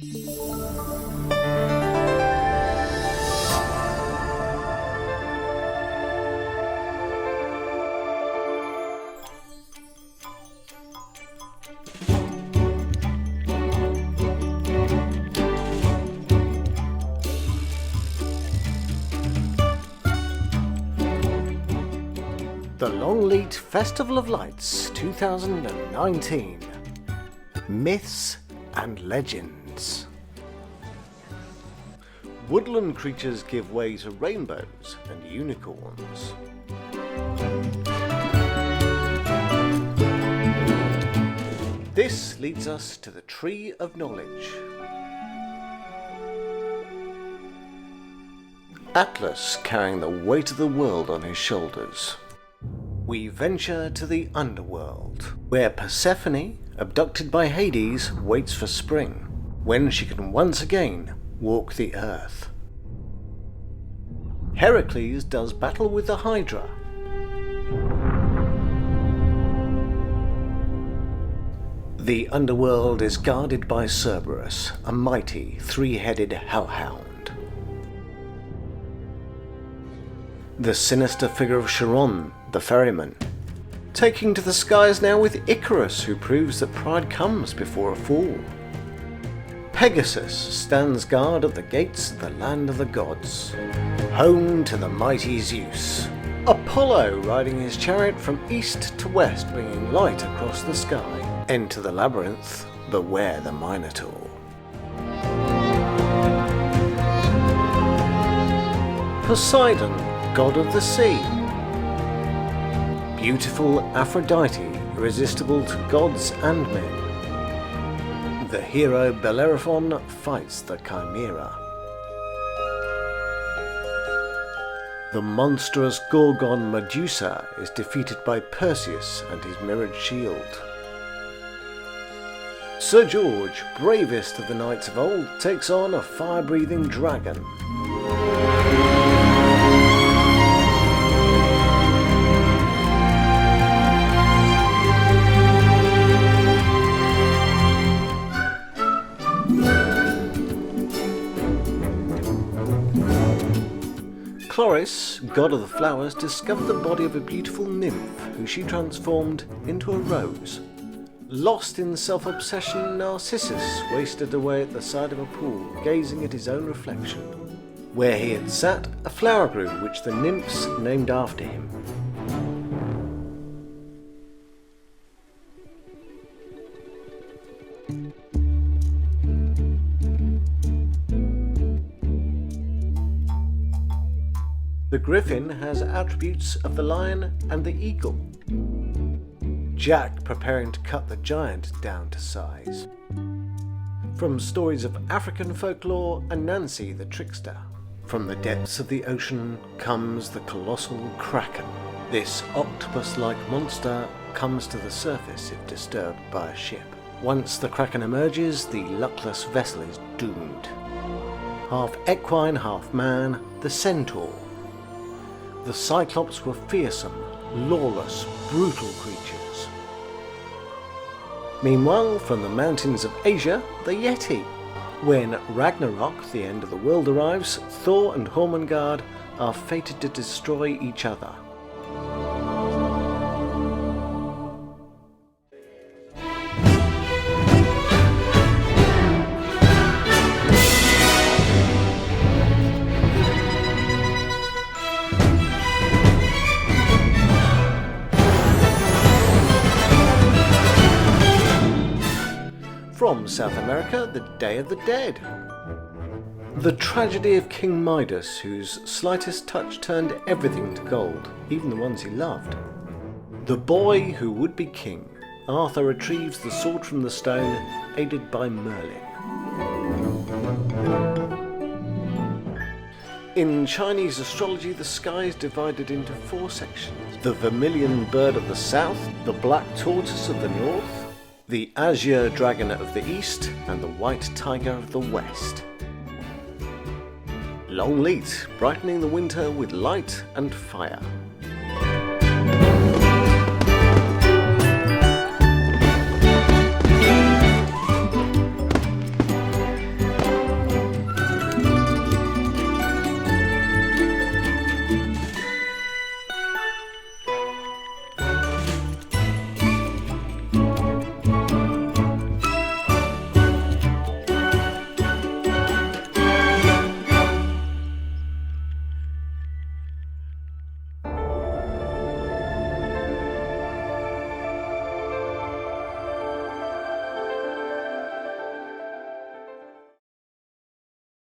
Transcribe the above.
The Longleat Festival of Lights 2019. Myths and Legends. Woodland creatures give way to rainbows and unicorns. This leads us to the Tree of Knowledge. Atlas carrying the weight of the world on his shoulders. We venture to the underworld, where Persephone, abducted by Hades, waits for spring, when she can once again walk the earth. Heracles does battle with the Hydra. The underworld is guarded by Cerberus, a mighty three-headed hellhound. The sinister figure of Charon, the ferryman, taking to the skies now with Icarus, who proves that pride comes before a fall. Pegasus stands guard at the gates of the land of the gods, home to the mighty Zeus. Apollo riding his chariot from east to west, bringing light across the sky. Enter the labyrinth, beware the Minotaur. Poseidon, god of the sea. Beautiful Aphrodite, irresistible to gods and men. The hero Bellerophon fights the Chimera. The monstrous Gorgon Medusa is defeated by Perseus and his mirrored shield. Sir George, bravest of the knights of old, takes on a fire-breathing dragon. Chloris, god of the flowers, discovered the body of a beautiful nymph who she transformed into a rose. Lost in self-obsession, Narcissus wasted away at the side of a pool, gazing at his own reflection. Where he had sat, a flower grew which the nymphs named after him. The griffin has attributes of the lion and the eagle. Jack preparing to cut the giant down to size. From stories of African folklore and Nancy the trickster. From the depths of the ocean comes the colossal kraken. This octopus-like monster comes to the surface if disturbed by a ship. Once the kraken emerges, the luckless vessel is doomed. Half equine, half man, the centaur. The Cyclops were fearsome, lawless, brutal creatures. Meanwhile, from the mountains of Asia, the Yeti. When Ragnarok, the end of the world, arrives, Thor and Jormungand are fated to destroy each other. From South America, the Day of the Dead. The tragedy of King Midas, whose slightest touch turned everything to gold, even the ones he loved. The boy who would be king. Arthur retrieves the sword from the stone, aided by Merlin. In Chinese astrology, the sky is divided into 4 sections. The vermilion bird of the south, the black tortoise of the north, the azure dragon of the east, and the white tiger of the west. Longleat, brightening the winter with light and fire.